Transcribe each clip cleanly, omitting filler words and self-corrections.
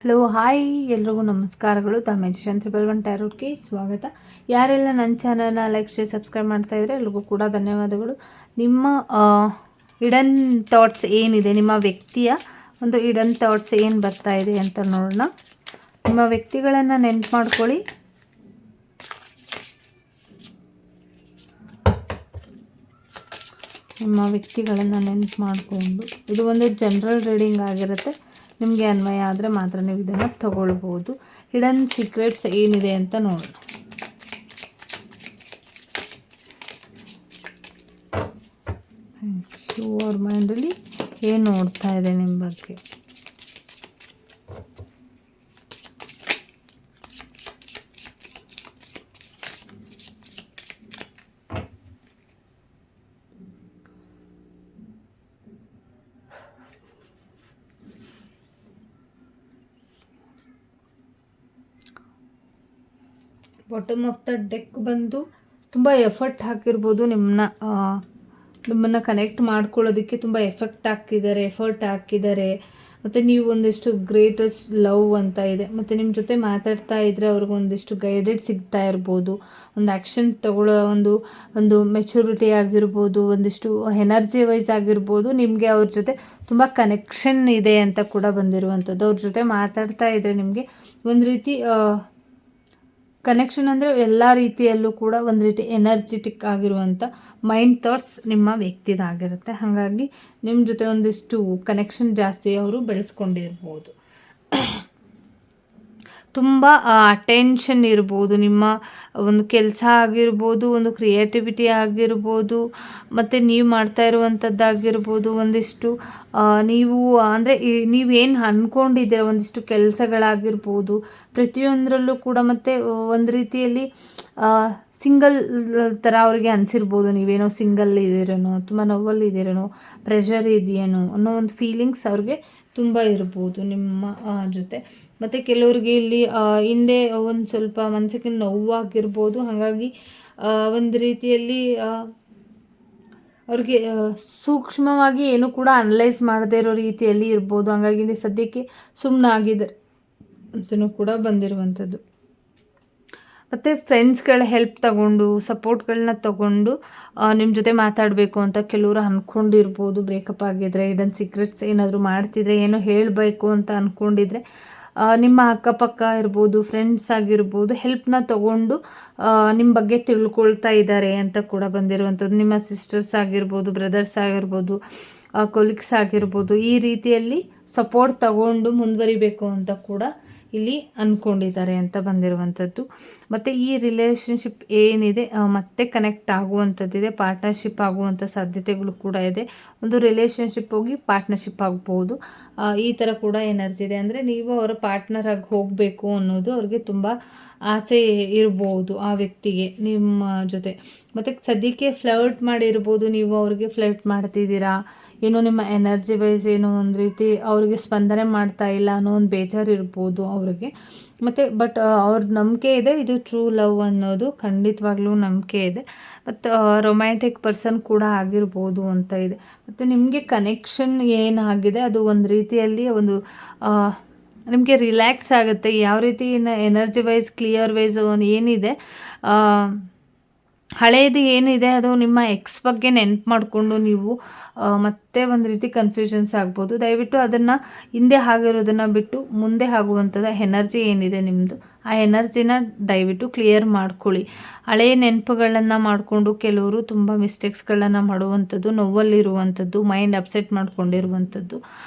Hello hi ಎಲ್ರಿಗೂ ನಮಸ್ಕಾರಗಳು. ತಮೇಶನ್ 111 ಟ್ಯಾರೋಟ್ಗೆ ಸ್ವಾಗತ. ಯಾರೆಲ್ಲ ನನ್ನ ಚಾನಲ್ನ ಲೈಕ್ ಶೇರ್ ಸಬ್ಸ್ಕ್ರೈಬ್ ಮಾಡ್ತಾ ಇದ್ರೆ ಎಲ್ರಿಗೂ ಕೂಡ ಧನ್ಯವಾದಗಳು. ನಿಮ್ಮ ಹಿಡನ್ ಥಾಟ್ಸ್ ಏನಿದೆ, ನಿಮ್ಮ ವ್ಯಕ್ತಿಯ ಒಂದು ಹಿಡನ್ ಥಾಟ್ಸ್ ಏನು ಬರ್ತಾ ಇದೆ ಅಂತ ನೋಡೋಣ. ನಿಮ್ಮ ವ್ಯಕ್ತಿಗಳನ್ನು ನೆನ್ಪು ಮಾಡ್ಕೊಳ್ಳಿ. ನಿಮ್ಮ ವ್ಯಕ್ತಿಗಳನ್ನು ನೆನ್ಪು ಮಾಡಿಕೊಂಡು, ಇದು ಒಂದು ಜನರಲ್ ರೀಡಿಂಗ್ ಆಗಿರುತ್ತೆ. ನಿಮಗೆ ಅನ್ವಯ ಆದರೆ ಮಾತ್ರ ನೀವು ಇದನ್ನು ತಗೊಳ್ಬೋದು. ಹಿಡನ್ ಸೀಕ್ರೆಟ್ಸ್ ಏನಿದೆ ಅಂತ ನೋಡೋಣ. ಅವ್ರ ಮೈಂಡಲ್ಲಿ ಏನು ನೋಡ್ತಾ ಇದೆ ನಿಮ್ಮ ಬಗ್ಗೆ. ಬಾಟಮ್ ಆಫ್ ದ ಡೆಕ್ ಬಂದು ತುಂಬ ಎಫರ್ಟ್ ಹಾಕಿರ್ಬೋದು. ನಿಮ್ಮನ್ನು ಕನೆಕ್ಟ್ ಮಾಡ್ಕೊಳ್ಳೋದಕ್ಕೆ ತುಂಬ ಎಫರ್ಟ್ ಹಾಕಿದ್ದಾರೆ. ಮತ್ತು ನೀವು ಒಂದಿಷ್ಟು ಗ್ರೇಟೆಸ್ಟ್ ಲವ್ ಅಂತ ಇದೆ. ಮತ್ತು ನಿಮ್ಮ ಜೊತೆ ಮಾತಾಡ್ತಾ ಇದ್ದರೆ ಅವ್ರಿಗೆ ಒಂದಿಷ್ಟು ಗೈಡೆಡ್ ಸಿಗ್ತಾ ಇರ್ಬೋದು. ಒಂದು ಆ್ಯಕ್ಷನ್ ತಗೊಳ್ಳೋ ಒಂದು ಮೆಚುರಿಟಿ ಆಗಿರ್ಬೋದು, ಒಂದಿಷ್ಟು ಎನರ್ಜಿ ವೈಸ್ ಆಗಿರ್ಬೋದು. ನಿಮಗೆ ಅವ್ರ ಜೊತೆ ತುಂಬ ಕನೆಕ್ಷನ್ ಇದೆ ಅಂತ ಕೂಡ ಬಂದಿರುವಂಥದ್ದು. ಅವ್ರ ಜೊತೆ ಮಾತಾಡ್ತಾ ಇದ್ದರೆ ನಿಮಗೆ ಒಂದು ರೀತಿ ಕನೆಕ್ಷನ್ ಅಂದರೆ ಎಲ್ಲ ರೀತಿಯಲ್ಲೂ ಕೂಡ ಒಂದು ರೀತಿ ಎನರ್ಜೆಟಿಕ್ ಆಗಿರುವಂಥ ಮೈಂಡ್ ಥಾಟ್ಸ್ ನಿಮ್ಮ ವ್ಯಕ್ತಿದಾಗಿರುತ್ತೆ. ಹಾಗಾಗಿ ನಿಮ್ಮ ಜೊತೆ ಒಂದಿಷ್ಟು ಕನೆಕ್ಷನ್ ಜಾಸ್ತಿ ಅವರು ಬೆಳೆಸ್ಕೊಂಡಿರ್ಬೋದು. ತುಂಬ ಅಟೆನ್ಷನ್ ಇರ್ಬೋದು. ನಿಮ್ಮ ಒಂದು ಕೆಲಸ ಆಗಿರ್ಬೋದು, ಒಂದು ಕ್ರಿಯೇಟಿವಿಟಿ ಆಗಿರ್ಬೋದು, ಮತ್ತು ನೀವು ಮಾಡ್ತಾ ಇರುವಂಥದ್ದಾಗಿರ್ಬೋದು. ಒಂದಿಷ್ಟು ನೀವು ಅಂದರೆ ನೀವೇನು ಅಂದ್ಕೊಂಡಿದ್ದೀರ ಒಂದಿಷ್ಟು ಕೆಲಸಗಳಾಗಿರ್ಬೋದು, ಪ್ರತಿಯೊಂದರಲ್ಲೂ ಕೂಡ. ಮತ್ತು ಒಂದು ರೀತಿಯಲ್ಲಿ ಸಿಂಗಲ್ ಥರ ಅವ್ರಿಗೆ ಅನಿಸಿರ್ಬೋದು. ನೀವೇನೋ ಸಿಂಗಲ್ ಇದ್ದೀರೇನೋ, ತುಂಬ ನೋವಲ್ಲಿದ್ದೀರೇನೋ, ಪ್ರೆಷರ್ ಇದೆಯೇನೋ ಅನ್ನೋ ಒಂದು ಫೀಲಿಂಗ್ಸ್ ಅವ್ರಿಗೆ ತುಂಬ ಇರ್ಬೋದು ನಿಮ್ಮ ಜೊತೆ. ಮತ್ತು ಕೆಲವ್ರಿಗೆ ಇಲ್ಲಿ ಹಿಂದೆ ಒಂದು ಸ್ವಲ್ಪ ಮನಸ್ಸಿಗೆ ನೋವಾಗಿರ್ಬೋದು. ಹಾಗಾಗಿ ಒಂದು ರೀತಿಯಲ್ಲಿ ಅವ್ರಿಗೆ ಸೂಕ್ಷ್ಮವಾಗಿ ಏನು ಕೂಡ ಅನಲೈಸ್ ಮಾಡದೇ ಇರೋ ರೀತಿಯಲ್ಲಿ ಇರ್ಬೋದು. ಹಾಗಾಗಿ ಸದ್ಯಕ್ಕೆ ಸುಮ್ಮನಾಗಿದ್ದಾರೆ ಅಂತಲೂ ಕೂಡ ಬಂದಿರುವಂಥದ್ದು. ಮತ್ತು ಫ್ರೆಂಡ್ಸ್ಗಳ ಹೆಲ್ಪ್ ತಗೊಂಡು, ಸಪೋರ್ಟ್ಗಳನ್ನ ತಗೊಂಡು ನಿಮ್ಮ ಜೊತೆ ಮಾತಾಡಬೇಕು ಅಂತ ಕೆಲವರು ಅಂದ್ಕೊಂಡಿರ್ಬೋದು. ಬ್ರೇಕಪ್ ಆಗಿದ್ರೆ, ಹಿಡನ್ ಸೀಕ್ರೆಟ್ಸ್ ಏನಾದರೂ ಮಾಡ್ತಿದ್ರೆ, ಏನೋ ಹೇಳಬೇಕು ಅಂತ ಅಂದ್ಕೊಂಡಿದ್ರೆ, ನಿಮ್ಮ ಅಕ್ಕಪಕ್ಕ ಇರ್ಬೋದು, ಫ್ರೆಂಡ್ಸ್ ಆಗಿರ್ಬೋದು, ಹೆಲ್ಪ್ನ ತಗೊಂಡು ನಿಮ್ಮ ಬಗ್ಗೆ ತಿಳ್ಕೊಳ್ತಾ ಇದ್ದಾರೆ ಅಂತ ಕೂಡ ಬಂದಿರುವಂಥದ್ದು. ನಿಮ್ಮ ಸಿಸ್ಟರ್ಸ್ ಆಗಿರ್ಬೋದು, ಬ್ರದರ್ಸ್ ಆಗಿರ್ಬೋದು, ಕೊಲೀಗ್ಸ್ ಆಗಿರ್ಬೋದು, ಈ ರೀತಿಯಲ್ಲಿ ಸಪೋರ್ಟ್ ತಗೊಂಡು ಮುಂದುವರಿಬೇಕು ಅಂತ ಕೂಡ ಇಲ್ಲಿ ಅಂದ್ಕೊಂಡಿದ್ದಾರೆ ಅಂತ ಬಂದಿರುವಂಥದ್ದು. ಮತ್ತು ಈ ರಿಲೇಷನ್ಶಿಪ್ ಏನಿದೆ ಮತ್ತೆ ಕನೆಕ್ಟ್ ಆಗುವಂಥದ್ದಿದೆ, ಪಾರ್ಟ್ನರ್ಶಿಪ್ ಆಗುವಂಥ ಸಾಧ್ಯತೆಗಳು ಕೂಡ ಇದೆ. ಒಂದು ರಿಲೇಷನ್ಶಿಪ್ ಹೋಗಿ ಪಾರ್ಟ್ನರ್ಶಿಪ್ ಆಗ್ಬೋದು, ಈ ಥರ ಕೂಡ ಎನರ್ಜಿ ಇದೆ. ಅಂದರೆ ನೀವು ಅವರ ಪಾರ್ಟ್ನರ್ ಆಗಿ ಹೋಗಬೇಕು ಅನ್ನೋದು ಅವ್ರಿಗೆ ತುಂಬ ಆಸೆ ಇರ್ಬೋದು ಆ ವ್ಯಕ್ತಿಗೆ ನಿಮ್ಮ ಜೊತೆ. ಮತ್ತು ಸದ್ಯಕ್ಕೆ ಫ್ಲರ್ಟ್ ಮಾಡಿರ್ಬೋದು, ನೀವು ಅವ್ರಿಗೆ ಫ್ಲರ್ಟ್ ಮಾಡ್ತಿದ್ದೀರಾ, ಏನೋ ನಿಮ್ಮ ಎನರ್ಜಿ ವೈಸ್ ಏನೋ ಒಂದು ರೀತಿ ಅವ್ರಿಗೆ ಸ್ಪಂದನೆ ಮಾಡ್ತಾ ಇಲ್ಲ ಅನ್ನೋ ಒಂದು ಬೇಜಾರು ಇರ್ಬೋದು ಅವ್ರಿಗೆ. ಮತ್ತು ಬಟ್ ಅವ್ರ ನಂಬಿಕೆ ಇದೆ, ಇದು ಟ್ರೂ ಲವ್ ಅನ್ನೋದು ಖಂಡಿತವಾಗ್ಲೂ ನಂಬಿಕೆ ಇದೆ. ಮತ್ತು ರೊಮ್ಯಾಂಟಿಕ್ ಪರ್ಸನ್ ಕೂಡ ಆಗಿರ್ಬೋದು ಅಂತ ಇದೆ. ಮತ್ತು ನಿಮಗೆ ಕನೆಕ್ಷನ್ ಏನಾಗಿದೆ ಅದು ಒಂದು ರೀತಿಯಲ್ಲಿ ಒಂದು ನಿಮಗೆ ರಿಲ್ಯಾಕ್ಸ್ ಆಗುತ್ತೆ. ಯಾವ ರೀತಿ ಎನರ್ಜಿ ವೈಸ್, ಕ್ಲಿಯರ್ ವೈಸ್ ಒಂದು ಏನಿದೆ, ಹಳೆಯದು ಏನಿದೆ ಅದು ನಿಮ್ಮ ಎಕ್ಸ್ ಬಗ್ಗೆ ನೆನ್ಪು ಮಾಡಿಕೊಂಡು ನೀವು ಮತ್ತೆ ಒಂದು ರೀತಿ ಕನ್ಫ್ಯೂಷನ್ಸ್ ಆಗ್ಬೋದು. ದಯವಿಟ್ಟು ಅದನ್ನು ಹಿಂದೆ ಆಗಿರೋದನ್ನು ಬಿಟ್ಟು ಮುಂದೆ ಆಗುವಂಥದ್ದು ಎನರ್ಜಿ ಏನಿದೆ ನಿಮ್ಮದು, ಆ ಎನರ್ಜಿನ ದಯವಿಟ್ಟು ಕ್ಲಿಯರ್ ಮಾಡ್ಕೊಳ್ಳಿ. ಹಳೆಯ ನೆನಪುಗಳನ್ನು ಮಾಡಿಕೊಂಡು ಕೆಲವರು ತುಂಬ ಮಿಸ್ಟೇಕ್ಸ್ಗಳನ್ನು ಮಾಡುವಂಥದ್ದು, ನೋವಲ್ಲಿರುವಂಥದ್ದು, ಮೈಂಡ್ ಅಪ್ಸೆಟ್ ಮಾಡ್ಕೊಂಡಿರುವಂಥದ್ದು,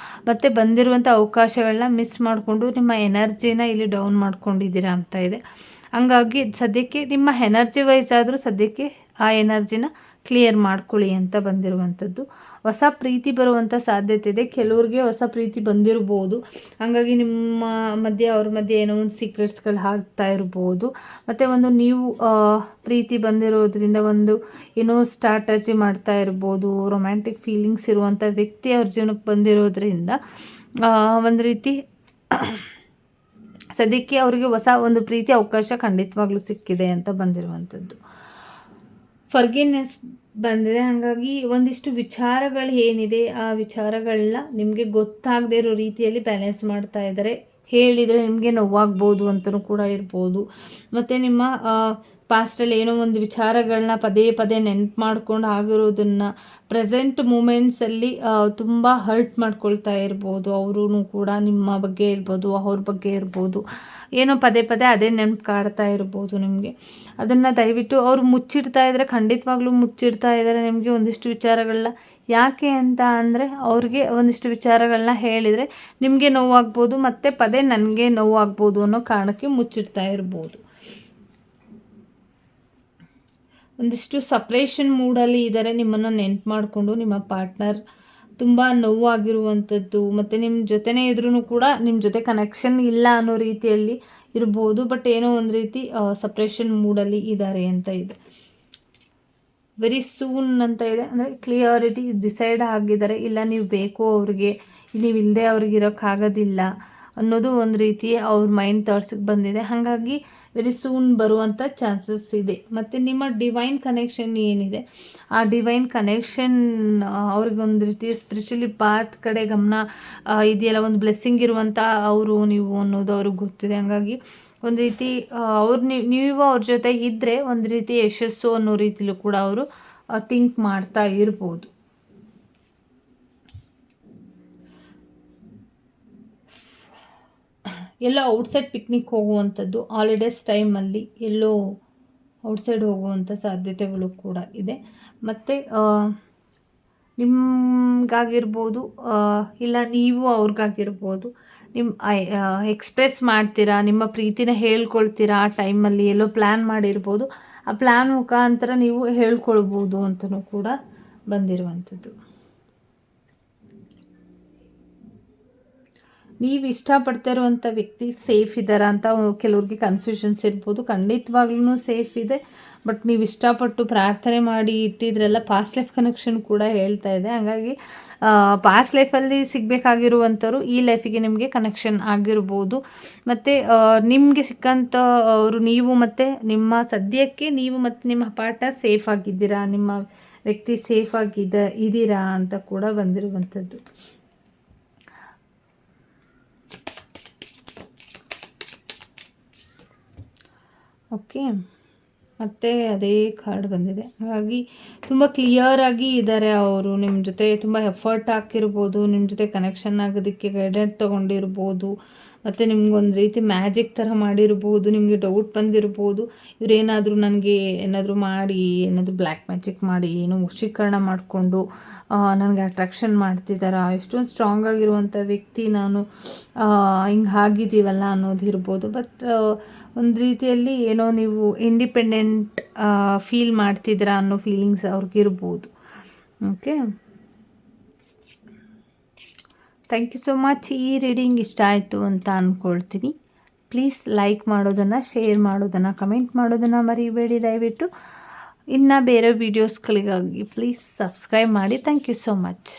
ಮತ್ತು ಬಂದಿರುವಂಥ ಅವಕಾಶಗಳನ್ನ ಮಿಸ್ ಮಾಡಿಕೊಂಡು ನಿಮ್ಮ ಎನರ್ಜಿನ ಇಲ್ಲಿ ಡೌನ್ ಮಾಡ್ಕೊಂಡಿದ್ದೀರಾ ಅಂತ ಇದೆ. ಹಂಗಾಗಿ ಸದ್ಯಕ್ಕೆ ನಿಮ್ಮ ಎನರ್ಜಿ ವೈಸ್ ಆದರೂ ಸದ್ಯಕ್ಕೆ ಆ ಎನರ್ಜಿನ ಕ್ಲಿಯರ್ ಮಾಡ್ಕೊಳ್ಳಿ ಅಂತ ಬಂದಿರುವಂಥದ್ದು. ಹೊಸ ಪ್ರೀತಿ ಬರುವಂಥ ಸಾಧ್ಯತೆ ಇದೆ. ಕೆಲವ್ರಿಗೆ ಹೊಸ ಪ್ರೀತಿ ಬಂದಿರ್ಬೋದು. ಹಾಗಾಗಿ ನಿಮ್ಮ ಮಧ್ಯೆ ಅವ್ರ ಮಧ್ಯೆ ಏನೋ ಒಂದು ಸೀಕ್ರೆಟ್ಸ್ಗಳು ಆಗ್ತಾ ಇರ್ಬೋದು. ಮತ್ತು ಒಂದು ನೀವು ಪ್ರೀತಿ ಬಂದಿರೋದ್ರಿಂದ ಒಂದು ಏನೋ ಸ್ಟ್ರಾಟಜಿ ಮಾಡ್ತಾ ಇರ್ಬೋದು. ರೊಮ್ಯಾಂಟಿಕ್ ಫೀಲಿಂಗ್ಸ್ ಇರುವಂಥ ವ್ಯಕ್ತಿ ಅವ್ರ ಜೀವನಕ್ಕೆ ಬಂದಿರೋದ್ರಿಂದ ಒಂದು ರೀತಿ ಸದ್ಯಕ್ಕೆ ಅವರಿಗೆ ಹೊಸ ಒಂದು ಪ್ರೀತಿ ಅವಕಾಶ ಖಂಡಿತವಾಗ್ಲೂ ಸಿಕ್ಕಿದೆ ಅಂತ ಬಂದಿರುವಂಥದ್ದು. ಫರ್ಗಿವ್ನೆಸ್ ಬಂದಿದೆ. ಹಾಗಾಗಿ ಒಂದಿಷ್ಟು ವಿಚಾರಗಳು ಏನಿದೆ ಆ ವಿಚಾರಗಳನ್ನ ನಿಮಗೆ ಗೊತ್ತಾಗದೇ ಇರೋ ರೀತಿಯಲ್ಲಿ ಬ್ಯಾಲೆನ್ಸ್ ಮಾಡ್ತಾ ಇದ್ದಾರೆ. ಹೇಳಿದರೆ ನಿಮಗೆ ನೋವಾಗ್ಬೋದು ಅಂತಲೂ ಕೂಡ ಇರ್ಬೋದು. ಮತ್ತು ನಿಮ್ಮ ಪಾಸ್ಟಲ್ಲಿ ಏನೋ ಒಂದು ವಿಚಾರಗಳನ್ನ ಪದೇ ಪದೇ ನೆನಪು ಮಾಡ್ಕೊಂಡು ಆಗಿರೋದನ್ನು ಪ್ರೆಸೆಂಟ್ ಮೂಮೆಂಟ್ಸಲ್ಲಿ ತುಂಬ ಹರ್ಟ್ ಮಾಡ್ಕೊಳ್ತಾ ಇರ್ಬೋದು. ಅವರೂ ಕೂಡ ನಿಮ್ಮ ಬಗ್ಗೆ ಇರ್ಬೋದು, ಅವ್ರ ಬಗ್ಗೆ ಇರ್ಬೋದು, ಏನೋ ಪದೇ ಪದೇ ಅದೇ ನೆನಪು ಕಾಡ್ತಾ ಇರ್ಬೋದು ನಿಮಗೆ. ಅದನ್ನು ದಯವಿಟ್ಟು ಅವ್ರು ಮುಚ್ಚಿಡ್ತಾ ಇದ್ದರೆ, ಖಂಡಿತವಾಗ್ಲೂ ಮುಚ್ಚಿಡ್ತಾ ಇದ್ದಾರೆ ನಿಮಗೆ ಒಂದಿಷ್ಟು ವಿಚಾರಗಳನ್ನ. ಯಾಕೆ ಅಂತ ಅಂದರೆ ಅವ್ರಿಗೆ ಒಂದಿಷ್ಟು ವಿಚಾರಗಳನ್ನ ಹೇಳಿದರೆ ನಿಮಗೆ ನೋವಾಗ್ಬೋದು, ಮತ್ತು ಪದೇ ನನಗೆ ನೋವಾಗ್ಬೋದು ಅನ್ನೋ ಕಾರಣಕ್ಕೆ ಮುಚ್ಚಿಡ್ತಾ ಇರ್ಬೋದು. ಒಂದಿಷ್ಟು ಸಪ್ರೇಷನ್ ಮೂಡಲ್ಲಿ ಇದ್ದಾರೆ. ನಿಮ್ಮನ್ನು ನೆನ್ಪು ಮಾಡಿಕೊಂಡು ನಿಮ್ಮ ಪಾರ್ಟ್ನರ್ ತುಂಬ ನೋವಾಗಿರುವಂಥದ್ದು, ಮತ್ತು ನಿಮ್ಮ ಜೊತೆನೇ ಇದ್ರೂ ಕೂಡ ನಿಮ್ಮ ಜೊತೆ ಕನೆಕ್ಷನ್ ಇಲ್ಲ ಅನ್ನೋ ರೀತಿಯಲ್ಲಿ ಇರ್ಬೋದು. ಬಟ್ ಏನೋ ಒಂದು ರೀತಿ ಸಪ್ರೇಷನ್ ಮೂಡಲ್ಲಿ ಇದ್ದಾರೆ ಅಂತ ಇದೆ. ವೆರಿ ಸೂನ್ ಅಂತ ಇದೆ, ಅಂದರೆ ಕ್ಲಿಯರಿಟಿ ಡಿಸೈಡ್ ಆಗಿದ್ದಾರೆ. ಇಲ್ಲ ನೀವು ಬೇಕು ಅವ್ರಿಗೆ, ನೀವು ಇಲ್ಲದೆ ಅವ್ರಿಗೆ ಇರೋಕ್ಕಾಗೋದಿಲ್ಲ ಅನ್ನೋದು ಒಂದು ರೀತಿ ಅವ್ರ ಮೈಂಡ್ ಥಾಟ್ಸಿಗೆ ಬಂದಿದೆ. ಹಾಗಾಗಿ ವೆರಿ ಸೂನ್ ಬರುವಂಥ ಚಾನ್ಸಸ್ ಇದೆ. ಮತ್ತು ನಿಮ್ಮ ಡಿವೈನ್ ಕನೆಕ್ಷನ್ ಏನಿದೆ, ಆ ಡಿವೈನ್ ಕನೆಕ್ಷನ್ ಅವ್ರಿಗೊಂದು ರೀತಿ ಸ್ಪಿರಿಚುಲಿ ಪಾತ್ ಕಡೆ ಗಮನ ಇದೆಯಲ್ಲ, ಒಂದು ಬ್ಲೆಸ್ಸಿಂಗ್ ಇರುವಂಥ ಅವರು ನೀವು ಅನ್ನೋದು ಅವ್ರಿಗೆ ಗೊತ್ತಿದೆ. ಹಾಗಾಗಿ ಒಂದು ರೀತಿ ಅವ್ರು ನೀವು ಅವ್ರ ಜೊತೆ ಇದ್ದರೆ ಒಂದು ರೀತಿ ಯಶಸ್ಸು ಅನ್ನೋ ರೀತಿಲೂ ಕೂಡ ಅವರು ಥಿಂಕ್ ಮಾಡ್ತಾ ಇರ್ಬೋದು. ಎಲ್ಲೋ ಔಟ್ಸೈಡ್ ಪಿಕ್ನಿಕ್ ಹೋಗುವಂಥದ್ದು, ಹಾಲಿಡೇಸ್ ಟೈಮಲ್ಲಿ ಎಲ್ಲೋ ಔಟ್ಸೈಡ್ ಹೋಗುವಂಥ ಸಾಧ್ಯತೆಗಳು ಕೂಡ ಇದೆ. ಮತ್ತು ನಿಮಗಾಗಿರ್ಬೋದು, ಇಲ್ಲ ನೀವು ಅವ್ರಿಗಾಗಿರ್ಬೋದು, ನಿಮ್ಮ ಎಕ್ಸ್ಪ್ರೆಸ್ ಮಾಡ್ತೀರಾ, ನಿಮ್ಮ ಪ್ರೀತಿನ ಹೇಳ್ಕೊಳ್ತೀರಾ. ಆ ಟೈಮಲ್ಲಿ ಎಲ್ಲೋ ಪ್ಲ್ಯಾನ್ ಮಾಡಿರ್ಬೋದು, ಆ ಪ್ಲ್ಯಾನ್ ಮುಖಾಂತರ ನೀವು ಹೇಳ್ಕೊಳ್ಬೋದು ಅಂತಲೂ ಕೂಡ ಬಂದಿರುವಂಥದ್ದು. ನೀವು ಇಷ್ಟಪಡ್ತಾ ಇರುವಂಥ ವ್ಯಕ್ತಿ ಸೇಫ್ ಇದ್ದಾರಾ ಅಂತ ಕೆಲವ್ರಿಗೆ ಕನ್ಫ್ಯೂಷನ್ಸ್ ಇರ್ಬೋದು. ಖಂಡಿತವಾಗ್ಲೂ ಸೇಫ್ ಇದೆ. ಬಟ್ ನೀವು ಇಷ್ಟಪಟ್ಟು ಪ್ರಾರ್ಥನೆ ಮಾಡಿ ಇಟ್ಟಿದ್ರೆಲ್ಲ ಪಾಸ್ಟ್ ಲೈಫ್ ಕನೆಕ್ಷನ್ ಕೂಡ ಹೇಳ್ತಾ ಇದೆ. ಹಾಗಾಗಿ ಪಾಸ್ಟ್ ಲೈಫಲ್ಲಿ ಸಿಗಬೇಕಾಗಿರುವಂಥವ್ರು ಈ ಲೈಫಿಗೆ ನಿಮಗೆ ಕನೆಕ್ಷನ್ ಆಗಿರ್ಬೋದು. ಮತ್ತು ನಿಮಗೆ ಸಿಕ್ಕಂಥ ಅವರು ನೀವು ಮತ್ತು ನಿಮ್ಮ ಸದ್ಯಕ್ಕೆ ನೀವು ಮತ್ತು ನಿಮ್ಮ ಪಾರ್ಟ್ನರ್ ಸೇಫ್ ಆಗಿದ್ದೀರಾ, ನಿಮ್ಮ ವ್ಯಕ್ತಿ ಸೇಫ್ ಇದ್ದೀರಾ ಅಂತ ಕೂಡ ಬಂದಿರುವಂಥದ್ದು. ಓಕೆ, ಮತ್ತು ಅದೇ ಕಾರ್ಡ್ ಬಂದಿದೆ. ಹಾಗಾಗಿ ತುಂಬ ಕ್ಲಿಯರಾಗಿ ಇದ್ದಾರೆ ಅವರು. ನಿಮ್ಮ ಜೊತೆ ತುಂಬ ಎಫರ್ಟ್ ಹಾಕಿರ್ಬೋದು, ನಿಮ್ಮ ಜೊತೆ ಕನೆಕ್ಷನ್ ಆಗೋದಕ್ಕೆ ಗೈಡೆಡ್ ತೊಗೊಂಡಿರ್ಬೋದು, ಮತ್ತು ನಿಮ್ಗೊಂದು ರೀತಿ ಮ್ಯಾಜಿಕ್ ಥರ ಮಾಡಿರ್ಬೋದು. ನಿಮಗೆ ಡೌಟ್ ಬಂದಿರ್ಬೋದು, ಇವರೇನಾದರೂ ನನಗೆ ಏನಾದರೂ ಮಾಡಿ, ಏನಾದರೂ ಬ್ಲ್ಯಾಕ್ ಮ್ಯಾಜಿಕ್ ಮಾಡಿ, ಏನೋ ವಶೀಕರಣ ಮಾಡಿಕೊಂಡು ನನಗೆ ಅಟ್ರಾಕ್ಷನ್ ಮಾಡ್ತಿದ್ದಾರಾ, ಎಷ್ಟೊಂದು ಸ್ಟ್ರಾಂಗ್ ಆಗಿರುವಂಥ ವ್ಯಕ್ತಿ ನಾನು, ಹಿಂಗೆ ಆಗಿದ್ದೀವಲ್ಲ ಅನ್ನೋದಿರ್ಬೋದು. ಬಟ್ ಒಂದು ರೀತಿಯಲ್ಲಿ ಏನೋ ನೀವು ಇಂಡಿಪೆಂಡೆಂಟ್ ಫೀಲ್ ಮಾಡ್ತಿದ್ದೀರಾ ಅನ್ನೋ ಫೀಲಿಂಗ್ಸ್ ಅವ್ರಿಗಿರ್ಬೋದು. Okay, thank you so much. ಈ ರೀಡಿಂಗ್ ಇಷ್ಟ ಆಯಿತು ಅಂತ ಅಂದ್ಕೊಳ್ತೀನಿ. ಪ್ಲೀಸ್ ಲೈಕ್ ಮಾಡೋದನ್ನು, ಶೇರ್ ಮಾಡೋದನ್ನು, ಕಮೆಂಟ್ ಮಾಡೋದನ್ನು ಮರಿಬೇಡಿ ದಯವಿಟ್ಟು. ಇನ್ನು ಬೇರೆ ವೀಡಿಯೋಸ್ಗಳಿಗಾಗಿ ಪ್ಲೀಸ್ ಸಬ್ಸ್ಕ್ರೈಬ್ ಮಾಡಿ. Thank you so much.